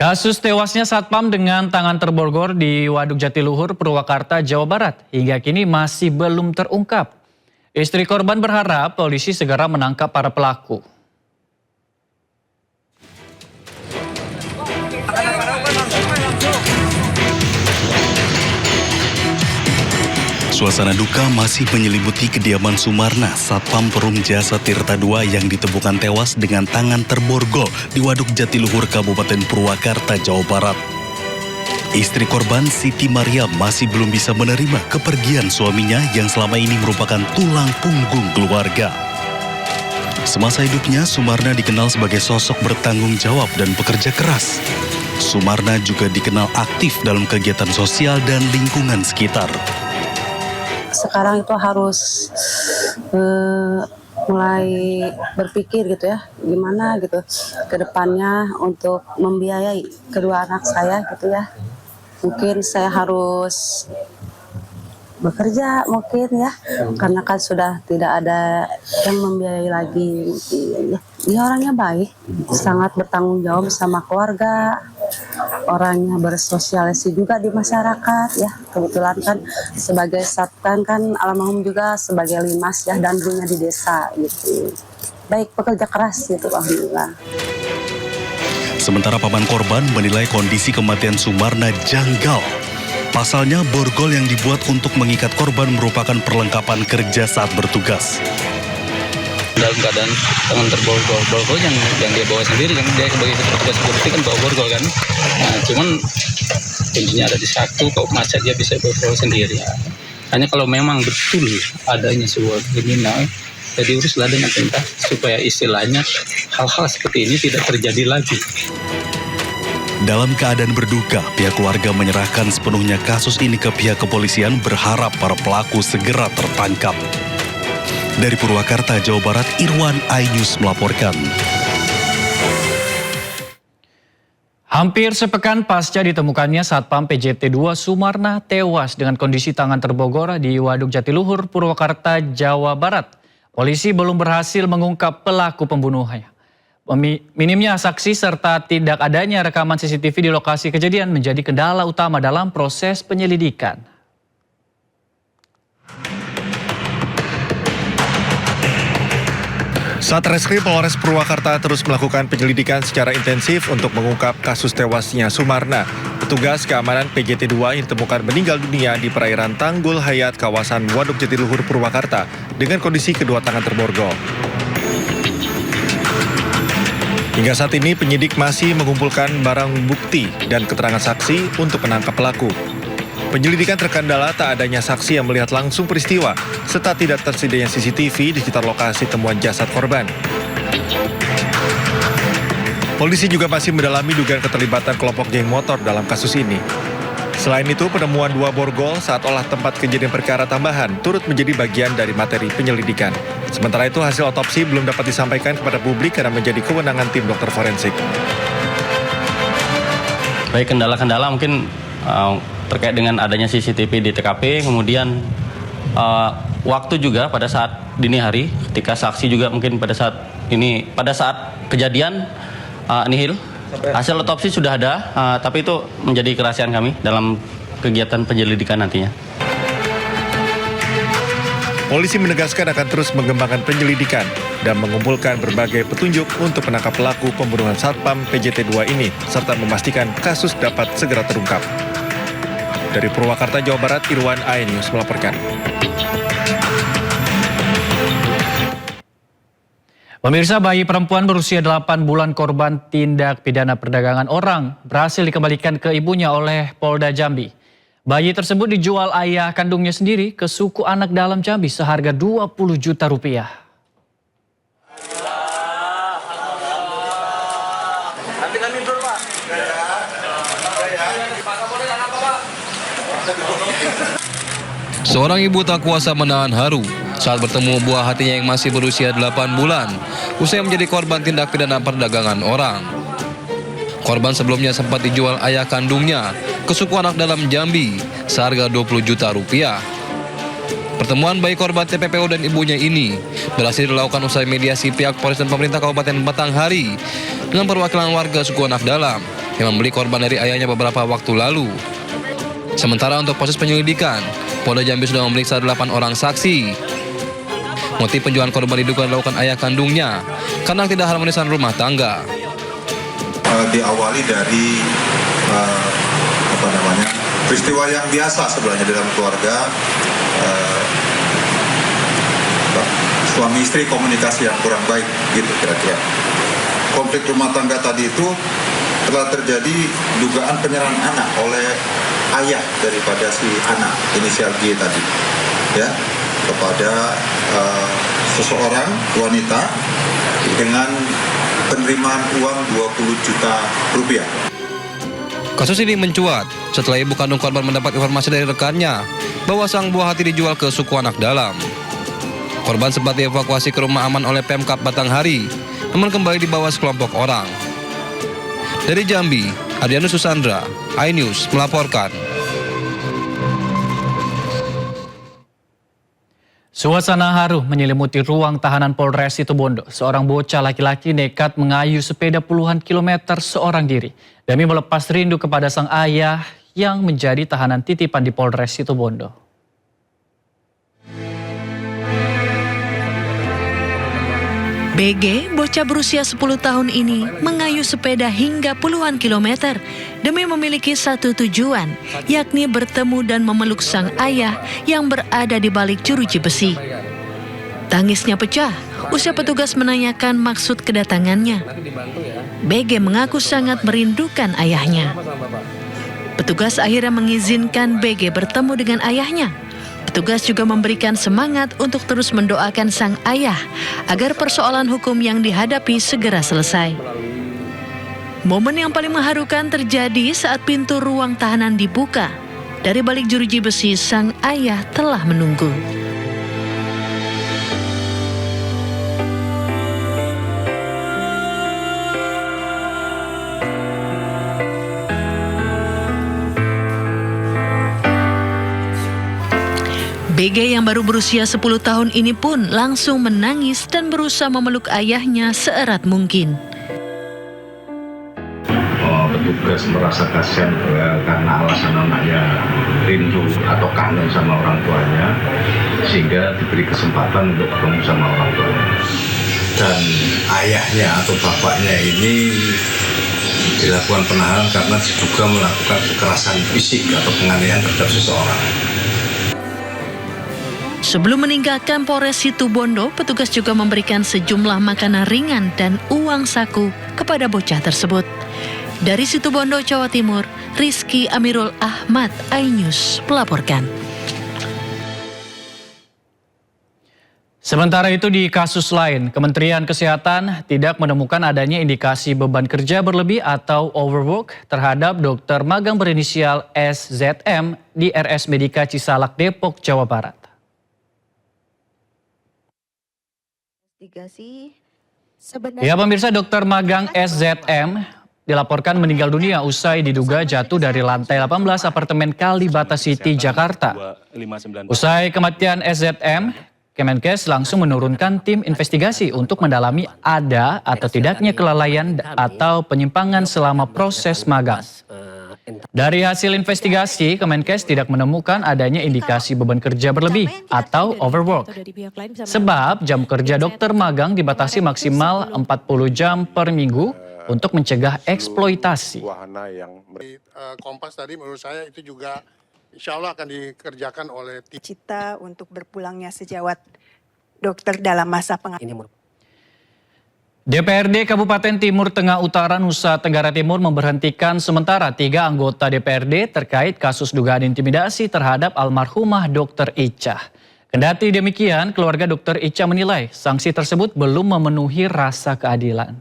Kasus tewasnya Satpam dengan tangan terborgol di Waduk Jatiluhur, Purwakarta, Jawa Barat hingga kini masih belum terungkap. Istri korban berharap polisi segera menangkap para pelaku. Suasana duka masih menyelimuti kediaman Sumarna, Satpam Perum Jasa Tirta II yang ditemukan tewas dengan tangan terborgol di Waduk Jatiluhur, Kabupaten Purwakarta, Jawa Barat. Istri korban, Siti Maria, masih belum bisa menerima kepergian suaminya yang selama ini merupakan tulang punggung keluarga. Semasa hidupnya, Sumarna dikenal sebagai sosok bertanggung jawab dan pekerja keras. Sumarna juga dikenal aktif dalam kegiatan sosial dan lingkungan sekitar. Sekarang itu harus mulai berpikir gitu ya, gimana gitu ke depannya untuk membiayai kedua anak saya gitu ya. Mungkin saya harus bekerja mungkin ya, karena kan sudah tidak ada yang membiayai lagi. Dia orangnya baik, sangat bertanggung jawab sama keluarga. Orangnya bersosialisasi juga di masyarakat ya. Kebetulan kan sebagai satpam kan almarhum juga sebagai limas ya, dan dulunya di desa gitu. Baik, pekerja keras gitu, alhamdulillah. Sementara paman korban menilai kondisi kematian Sumarna janggal. Pasalnya borgol yang dibuat untuk mengikat korban merupakan perlengkapan kerja saat bertugas. Dalam keadaan tangan terborgol, borgol yang dia bawa sendiri, kan dia sebagai petugas security kan bawa borgol kan. Nah, cuman kuncinya ada di satu, kok masa dia bisa borgol sendiri. Hanya kalau memang betul adanya sebuah kriminal, ya diuruslah dengan tindak supaya istilahnya hal-hal seperti ini tidak terjadi lagi. Dalam keadaan berduka, pihak keluarga menyerahkan sepenuhnya kasus ini ke pihak kepolisian, berharap para pelaku segera tertangkap. Dari Purwakarta, Jawa Barat, Irwan, iNews melaporkan. Hampir sepekan pasca ditemukannya Satpam PJT 2 Sumarna tewas dengan kondisi tangan terbogor di Waduk Jatiluhur, Purwakarta, Jawa Barat. Polisi belum berhasil mengungkap pelaku pembunuhannya. Minimnya saksi serta tidak adanya rekaman CCTV di lokasi kejadian menjadi kendala utama dalam proses penyelidikan. Satreskrim Polres Purwakarta terus melakukan penyelidikan secara intensif untuk mengungkap kasus tewasnya Sumarna, petugas keamanan PJT 2 yang ditemukan meninggal dunia di perairan Tanggul Hayat, kawasan Waduk Jatiluhur, Purwakarta, dengan kondisi kedua tangan terborgol. Hingga saat ini penyidik masih mengumpulkan barang bukti dan keterangan saksi untuk menangkap pelaku. Penyelidikan terkendala tak adanya saksi yang melihat langsung peristiwa, serta tidak tersedianya CCTV di sekitar lokasi temuan jasad korban. Polisi juga masih mendalami dugaan keterlibatan kelompok geng motor dalam kasus ini. Selain itu, penemuan 2 borgol saat olah tempat kejadian perkara tambahan turut menjadi bagian dari materi penyelidikan. Sementara itu, hasil otopsi belum dapat disampaikan kepada publik karena menjadi kewenangan tim dokter forensik. Baik, kendala-kendala mungkin terkait dengan adanya CCTV di TKP, kemudian waktu juga pada saat dini hari, ketika saksi juga mungkin pada saat kejadian nihil. Hasil otopsi sudah ada, tapi itu menjadi kerahasiaan kami dalam kegiatan penyelidikan nantinya. Polisi menegaskan akan terus mengembangkan penyelidikan dan mengumpulkan berbagai petunjuk untuk menangkap pelaku pembunuhan Satpam PJT 2 ini, serta memastikan kasus dapat segera terungkap. Dari Purwakarta, Jawa Barat, Irwan, iNews melaporkan. Pemirsa, bayi perempuan berusia 8 bulan korban tindak pidana perdagangan orang berhasil dikembalikan ke ibunya oleh Polda Jambi. Bayi tersebut dijual ayah kandungnya sendiri ke suku anak dalam Jambi seharga 20 juta rupiah. Seorang ibu tak kuasa menahan haru saat bertemu buah hatinya yang masih berusia 8 bulan, usai menjadi korban tindak pidana perdagangan orang. Korban sebelumnya sempat dijual ayah kandungnya ke suku anak dalam Jambi seharga 20 juta rupiah. Pertemuan bayi korban TPPO dan ibunya ini berhasil dilakukan usai mediasi pihak polisi dan pemerintah Kabupaten Batanghari dengan perwakilan warga suku anak dalam yang membeli korban dari ayahnya beberapa waktu lalu. Sementara untuk proses penyelidikan, Polda Jambi sudah memeriksa 8 orang saksi. Motif penjualan korban diduga dilakukan ayah kandungnya karena tidak harmonisan rumah tangga. Diawali dari peristiwa yang biasa sebenarnya dalam keluarga, suami istri komunikasi yang kurang baik gitu kira-kira. Konflik rumah tangga tadi itu telah terjadi dugaan penyerahan anak oleh ayah daripada si anak inisial G tadi, ya, kepada seseorang wanita dengan penerimaan uang 20 juta rupiah. Kasus ini mencuat setelah ibu kandung korban mendapat informasi dari rekannya bahwa sang buah hati dijual ke suku anak dalam. Korban sempat dievakuasi ke rumah aman oleh Pemkab Batanghari, namun kembali dibawa sekelompok orang. Dari Jambi, Adrianus Susandra, iNews melaporkan. Suasana haru menyelimuti ruang tahanan Polres Situbondo. Seorang bocah laki-laki nekat mengayuh sepeda puluhan kilometer seorang diri demi melepas rindu kepada sang ayah yang menjadi tahanan titipan di Polres Situbondo. BG, bocah berusia 10 tahun ini mengayuh sepeda hingga puluhan kilometer demi memiliki satu tujuan, yakni bertemu dan memeluk sang ayah yang berada di balik jeruji besi. Tangisnya pecah usai petugas menanyakan maksud kedatangannya. BG mengaku sangat merindukan ayahnya. Petugas akhirnya mengizinkan BG bertemu dengan ayahnya. Petugas juga memberikan semangat untuk terus mendoakan sang ayah agar persoalan hukum yang dihadapi segera selesai. Momen yang paling mengharukan terjadi saat pintu ruang tahanan dibuka. Dari balik jeruji besi, sang ayah telah menunggu. BG yang baru berusia 10 tahun ini pun langsung menangis dan berusaha memeluk ayahnya seerat mungkin. Petugas merasa kasihan karena alasan anaknya rindu atau kangen sama orang tuanya, sehingga diberi kesempatan untuk ketemu sama orang tuanya. Dan ayahnya atau bapaknya ini dilakukan penahanan karena diduga melakukan kekerasan fisik atau penganiayaan terhadap seseorang. Sebelum meninggalkan Polres Situbondo, petugas juga memberikan sejumlah makanan ringan dan uang saku kepada bocah tersebut. Dari Situbondo, Jawa Timur, Rizky Amirul Ahmad, iNews melaporkan. Sementara itu di kasus lain, Kementerian Kesehatan tidak menemukan adanya indikasi beban kerja berlebih atau overwork terhadap dokter magang berinisial SZM di RS Medika Cisalak, Depok, Jawa Barat. Ya pemirsa, dokter magang SZM dilaporkan meninggal dunia usai diduga jatuh dari lantai 18 apartemen Kalibata City, Jakarta. Usai kematian SZM, Kemenkes langsung menurunkan tim investigasi untuk mendalami ada atau tidaknya kelalaian atau penyimpangan selama proses magang. Dari hasil investigasi, Kemenkes tidak menemukan adanya indikasi beban kerja berlebih atau overwork. Sebab jam kerja dokter magang dibatasi maksimal 40 jam per minggu untuk mencegah eksploitasi. Kompas tadi menurut saya itu juga insya Allah akan dikerjakan oleh cita untuk berpulangnya sejawat dokter dalam masa pengabdian. DPRD Kabupaten Timur Tengah Utara Nusa Tenggara Timur memberhentikan sementara 3 anggota DPRD terkait kasus dugaan intimidasi terhadap almarhumah Dr. Ica. Kendati demikian, keluarga Dr. Ica menilai sanksi tersebut belum memenuhi rasa keadilan.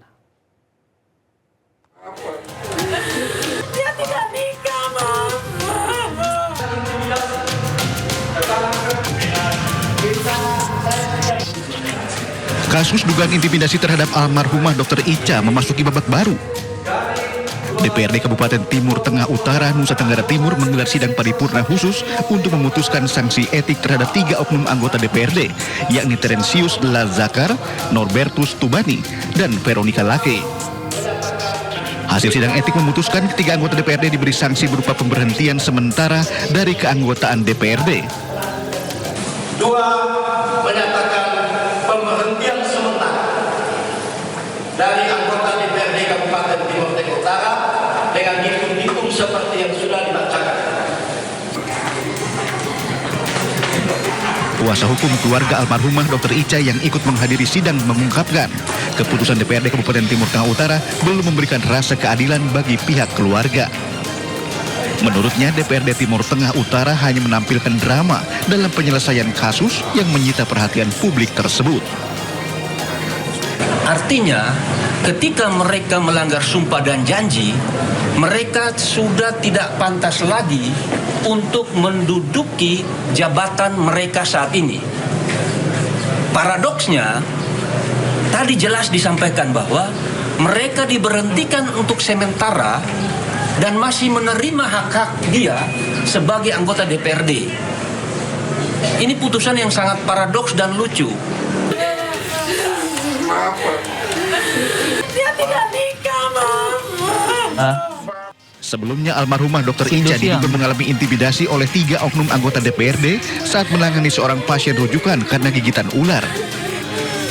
Kasus dugaan intimidasi terhadap almarhumah Dr. Ica memasuki babak baru. DPRD Kabupaten Timur Tengah Utara Nusa Tenggara Timur menggelar sidang paripurna khusus untuk memutuskan sanksi etik terhadap 3 oknum anggota DPRD, yakni Terensius Lazakar, Norbertus Tubani, dan Veronica Lake. Hasil sidang etik memutuskan ketiga anggota DPRD diberi sanksi berupa pemberhentian sementara dari keanggotaan DPRD. 2. Menyatakan pemberhentian sementara dari anggota DPRD Kabupaten Timur Tengah Utara dengan hitung-hitung seperti yang sudah dibacakan. Kuasa hukum keluarga almarhumah Dr. Ica yang ikut menghadiri sidang mengungkapkan keputusan DPRD Kabupaten Timur Tengah Utara belum memberikan rasa keadilan bagi pihak keluarga. Menurutnya DPRD Timur Tengah Utara hanya menampilkan drama dalam penyelesaian kasus yang menyita perhatian publik tersebut. Artinya, ketika mereka melanggar sumpah dan janji, mereka sudah tidak pantas lagi untuk menduduki jabatan mereka saat ini. Paradoksnya, tadi jelas disampaikan bahwa mereka diberhentikan untuk sementara dan masih menerima hak-hak dia sebagai anggota DPRD. Ini putusan yang sangat paradoks dan lucu. Dia tidak nikah, Mama. Sebelumnya almarhumah Dr. Ica diduga mengalami intimidasi oleh 3 oknum anggota DPRD saat menangani seorang pasien rujukan karena gigitan ular.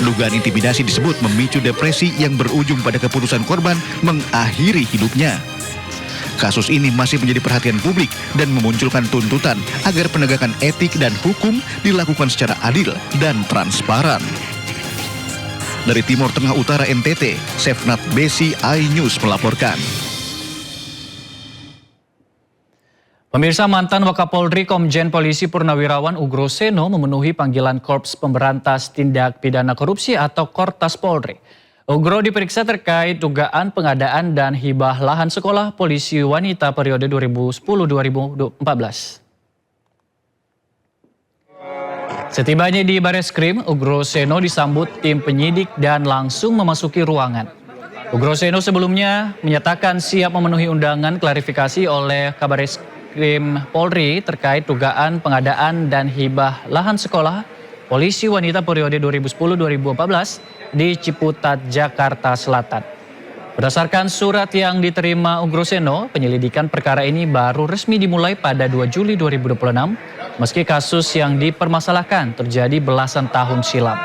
Dugaan intimidasi disebut memicu depresi yang berujung pada keputusan korban mengakhiri hidupnya. Kasus ini masih menjadi perhatian publik dan memunculkan tuntutan agar penegakan etik dan hukum dilakukan secara adil dan transparan. Dari Timur Tengah Utara NTT, Sefnat Besi iNews melaporkan. Pemirsa, mantan Wakapolri Komjen Polisi Purnawirawan Ugro Seno memenuhi panggilan Korps Pemberantas Tindak Pidana Korupsi atau Kortas Polri. Ugro diperiksa terkait dugaan pengadaan dan hibah lahan sekolah polisi wanita periode 2010-2014. Setibanya di Bareskrim, Ugro Seno disambut tim penyidik dan langsung memasuki ruangan. Ugro Seno sebelumnya menyatakan siap memenuhi undangan klarifikasi oleh Kabareskrim Polri terkait dugaan pengadaan dan hibah lahan sekolah polisi wanita periode 2010-2014 di Ciputat, Jakarta Selatan. Berdasarkan surat yang diterima Ugro Seno, penyelidikan perkara ini baru resmi dimulai pada 2 Juli 2026, meski kasus yang dipermasalahkan terjadi belasan tahun silam.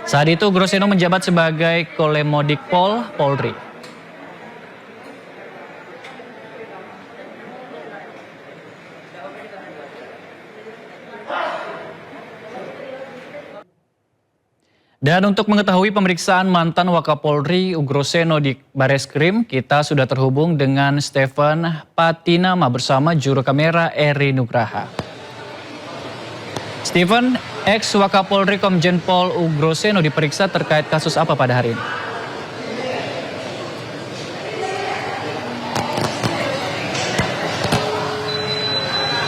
Saat itu Ugro Seno menjabat sebagai Kolemodikpol Polri. Dan untuk mengetahui pemeriksaan mantan Wakapolri Ugro Seno di Bareskrim, kita sudah terhubung dengan Stephen Patinama bersama juru kamera Eri Nugraha. Stephen, ex-Wakapolri Komjen Pol Ugro Seno diperiksa terkait kasus apa pada hari ini?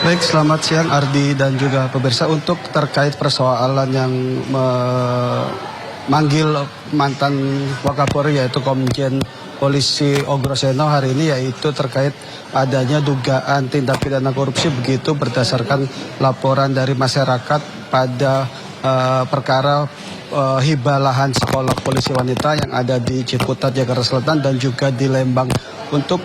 Baik, selamat siang Ardi dan juga pemirsa. Untuk terkait persoalan yang memanggil mantan Wakapolri yaitu Komjen Polisi Ugro Seno hari ini, yaitu terkait adanya dugaan tindak pidana korupsi begitu berdasarkan laporan dari masyarakat pada perkara hibah lahan sekolah polisi wanita yang ada di Ciputat, Jakarta Selatan dan juga di Lembang. Untuk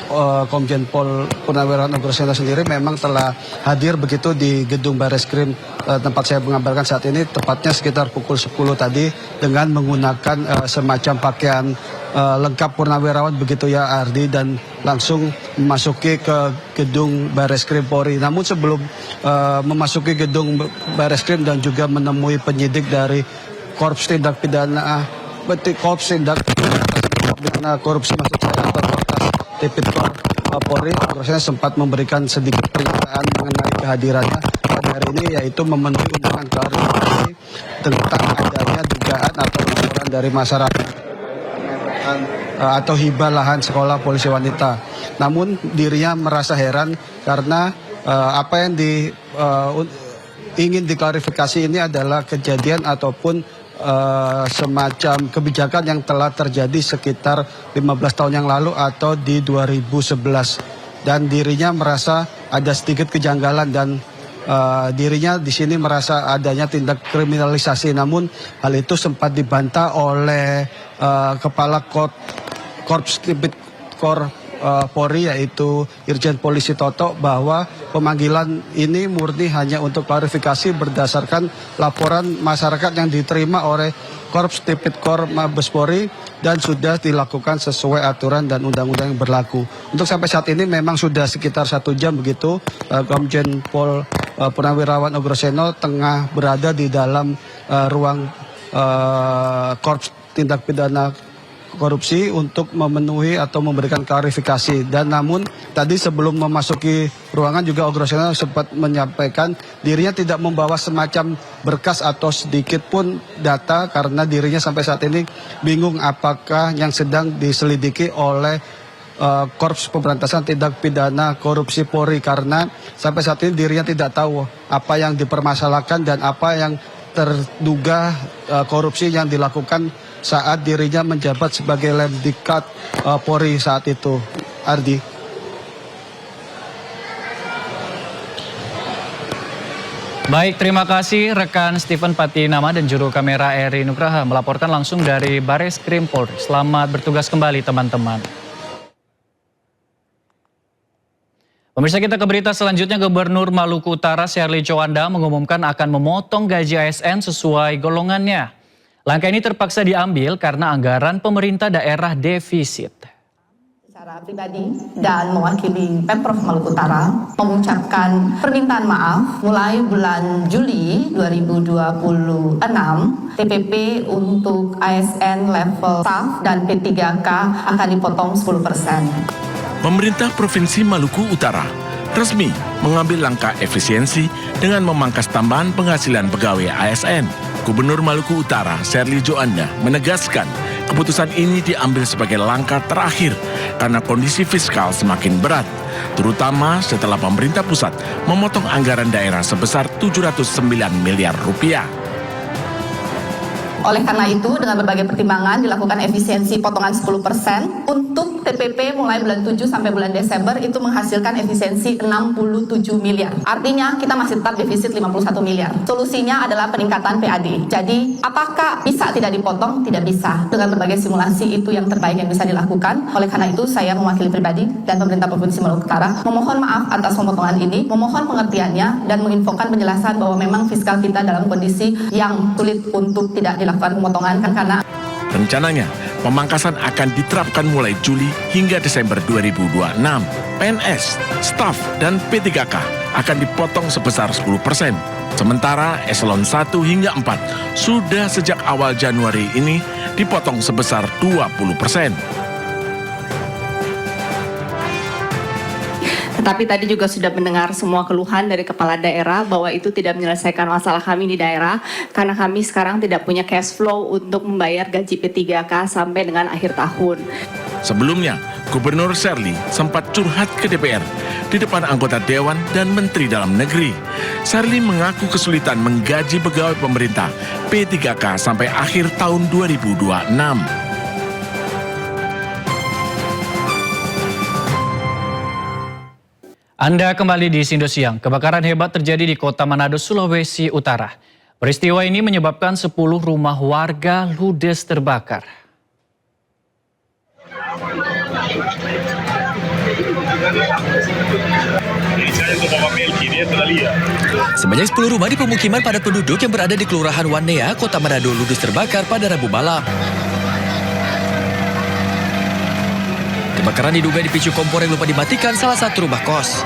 Komjen Pol Purnawirawan Ugro Seno sendiri memang telah hadir begitu di gedung Bareskrim tempat saya mengabarkan saat ini, tepatnya sekitar pukul 10 tadi dengan menggunakan semacam pakaian lengkap purnawirawan begitu ya Ardi, dan langsung memasuki ke gedung Bareskrim Polri. Namun sebelum memasuki gedung Bareskrim dan juga menemui penyidik dari Korps Tindak Pidana Korupsi maksud saya, atau Tipikor Polri, Ugro Seno sempat memberikan sedikit pernyataan mengenai kehadirannya pada hari ini, yaitu memenuhi undangan klarifikasi tentang adanya dugaan atau laporan dari masyarakat atau hibah lahan sekolah polisi wanita. Namun dirinya merasa heran karena apa yang ingin diklarifikasi ini adalah kejadian ataupun semacam kebijakan yang telah terjadi sekitar 15 tahun yang lalu atau di 2011, dan dirinya merasa ada sedikit kejanggalan dan dirinya di sini merasa adanya tindak kriminalisasi. Namun hal itu sempat dibantah oleh Kepala Korps Tipikor Polri yaitu Irjen Polisi Toto bahwa pemanggilan ini murni hanya untuk klarifikasi berdasarkan laporan masyarakat yang diterima oleh Korps Tipikor Mabes Polri dan sudah dilakukan sesuai aturan dan undang-undang yang berlaku. Untuk sampai saat ini memang sudah sekitar 1 jam begitu Komjen Pol Purnawirawan Ogroseno tengah berada di dalam ruang Korps Tindak Pidana Korupsi untuk memenuhi atau memberikan klarifikasi. Dan namun tadi sebelum memasuki ruangan juga Ogroseno sempat menyampaikan dirinya tidak membawa semacam berkas atau sedikit pun data karena dirinya sampai saat ini bingung apakah yang sedang diselidiki oleh Korps Pemberantasan Tindak Pidana Korupsi Polri, karena sampai saat ini dirinya tidak tahu apa yang dipermasalahkan dan apa yang terduga korupsi yang dilakukan saat dirinya menjabat sebagai Lemdiklat Polri saat itu. Ardi. Baik, terima kasih rekan Stephen Patinama dan juru kamera Eri Nugraha melaporkan langsung dari Bareskrim Polri. Selamat bertugas kembali teman-teman. Pemirsa, kita ke berita selanjutnya. Gubernur Maluku Utara Sherly Chowanda mengumumkan akan memotong gaji ASN sesuai golongannya. Langkah ini terpaksa diambil karena anggaran pemerintah daerah defisit. Secara pribadi dan mewakili Pemprov Maluku Utara mengucapkan permintaan maaf mulai bulan Juli 2026 TPP untuk ASN level staff dan P3K akan dipotong 10%. Pemerintah Provinsi Maluku Utara resmi mengambil langkah efisiensi dengan memangkas tambahan penghasilan pegawai ASN. Gubernur Maluku Utara Sherly Chowanda menegaskan keputusan ini diambil sebagai langkah terakhir karena kondisi fiskal semakin berat, terutama setelah pemerintah pusat memotong anggaran daerah sebesar 709 miliar rupiah. Oleh karena itu, dengan berbagai pertimbangan dilakukan efisiensi potongan 10% untuk TPP mulai bulan 7 sampai bulan Desember itu menghasilkan efisiensi 67 miliar. Artinya kita masih tetap defisit 51 miliar. Solusinya adalah peningkatan PAD. Jadi apakah bisa tidak dipotong? Tidak bisa. Dengan berbagai simulasi itu yang terbaik yang bisa dilakukan. Oleh karena itu saya mewakili pribadi dan pemerintah Provinsi Maluku Utara memohon maaf atas pemotongan ini, memohon pengertiannya dan menginfokan penjelasan bahwa memang fiskal kita dalam kondisi yang sulit untuk tidak dilakukan pemotongan karena rencananya pemangkasan akan diterapkan mulai Juli hingga Desember 2026. PNS, staf, dan P3K akan dipotong sebesar 10%. Sementara eselon 1 hingga 4 sudah sejak awal Januari ini dipotong sebesar 20%. Tetapi tadi juga sudah mendengar semua keluhan dari kepala daerah bahwa itu tidak menyelesaikan masalah kami di daerah karena kami sekarang tidak punya cash flow untuk membayar gaji P3K sampai dengan akhir tahun. Sebelumnya, Gubernur Sherly sempat curhat ke DPR di depan anggota Dewan dan Menteri Dalam Negeri. Sherly mengaku kesulitan menggaji pegawai pemerintah P3K sampai akhir tahun 2026. Anda kembali di Sindo Siang. Kebakaran hebat terjadi di Kota Manado, Sulawesi Utara. Peristiwa ini menyebabkan 10 rumah warga ludes terbakar. Sebanyak 10 rumah di pemukiman padat penduduk yang berada di Kelurahan Wanea, Kota Manado ludes terbakar pada Rabu malam. Kebakaran diduga dipicu kompor yang lupa dimatikan salah satu rumah kos.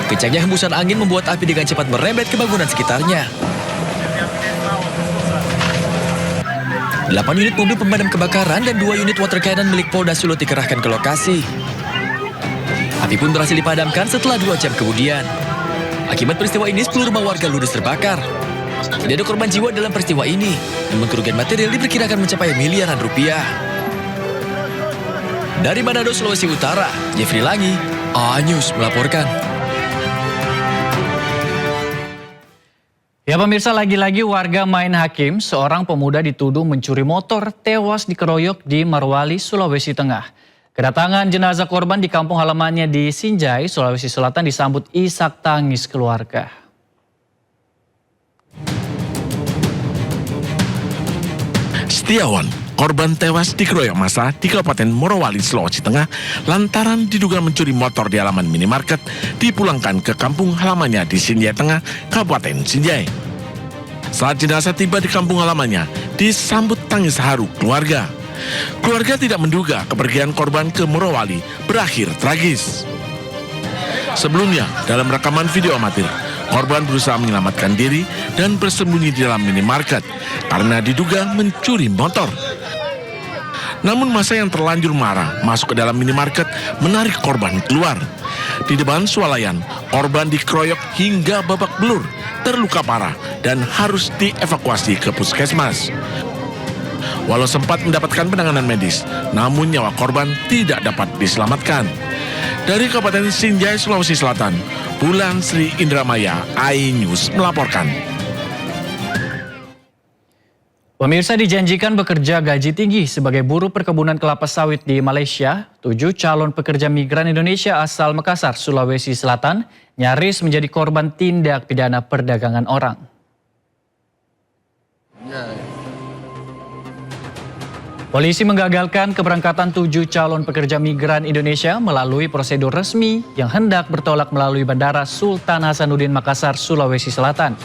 Kencangnya hembusan angin membuat api dengan cepat merembet ke bangunan sekitarnya. 8 unit mobil pemadam kebakaran dan 2 unit water cannon milik Polda Sulut dikerahkan ke lokasi. Api pun berhasil dipadamkan setelah 2 jam kemudian. Akibat peristiwa ini 10 rumah warga ludes terbakar. Tidak ada korban jiwa dalam peristiwa ini, namun kerugian material diperkirakan mencapai miliaran rupiah. Dari Manado, Sulawesi Utara, Jeffrey Langi, A-News melaporkan. Ya pemirsa, lagi-lagi warga main hakim, seorang pemuda dituduh mencuri motor tewas dikeroyok di Morowali, Sulawesi Tengah. Kedatangan jenazah korban di kampung halamannya di Sinjai, Sulawesi Selatan disambut isak tangis keluarga. Setiawan Korban tewas dikeroyok massa di Kabupaten Morowali, Sulawesi Tengah lantaran diduga mencuri motor di halaman minimarket dipulangkan ke kampung halamannya di Sinjai Tengah, Kabupaten Sinjai. Saat jenazah tiba di kampung halamannya, disambut tangis haru keluarga. Keluarga tidak menduga kepergian korban ke Morowali berakhir tragis. Sebelumnya, dalam rekaman video amatir, korban berusaha menyelamatkan diri dan bersembunyi di dalam minimarket karena diduga mencuri motor. Namun massa yang terlanjur marah masuk ke dalam minimarket menarik korban keluar. Di depan swalayan, korban dikeroyok hingga babak belur, terluka parah dan harus dievakuasi ke puskesmas. Walau sempat mendapatkan penanganan medis, namun nyawa korban tidak dapat diselamatkan. Dari Kabupaten Sinjai, Sulawesi Selatan, Bulan Sri Indramaya, iNews melaporkan. Pemirsa, dijanjikan bekerja gaji tinggi sebagai buruh perkebunan kelapa sawit di Malaysia. 7 calon pekerja migran Indonesia asal Makassar, Sulawesi Selatan nyaris menjadi korban tindak pidana perdagangan orang. Polisi menggagalkan keberangkatan 7 calon pekerja migran Indonesia melalui prosedur resmi yang hendak bertolak melalui Bandara Sultan Hasanuddin Makassar, Sulawesi Selatan.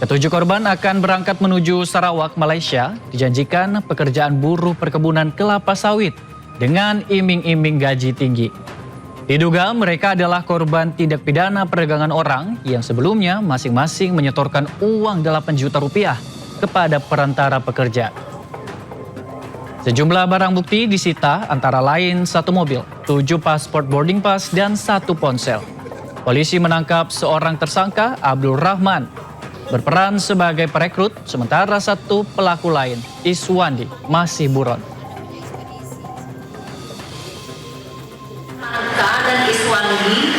Ketujuh korban akan berangkat menuju Sarawak, Malaysia, dijanjikan pekerjaan buruh perkebunan kelapa sawit dengan iming-iming gaji tinggi. Diduga mereka adalah korban tindak pidana perdagangan orang yang sebelumnya masing-masing menyetorkan uang 8 juta rupiah kepada perantara pekerja. Sejumlah barang bukti disita antara lain 1 mobil, 7 pasport boarding pass, dan 1 ponsel. Polisi menangkap seorang tersangka, Abdul Rahman, berperan sebagai perekrut, sementara 1 pelaku lain, Iswandi, masih buron. Dan Iswandi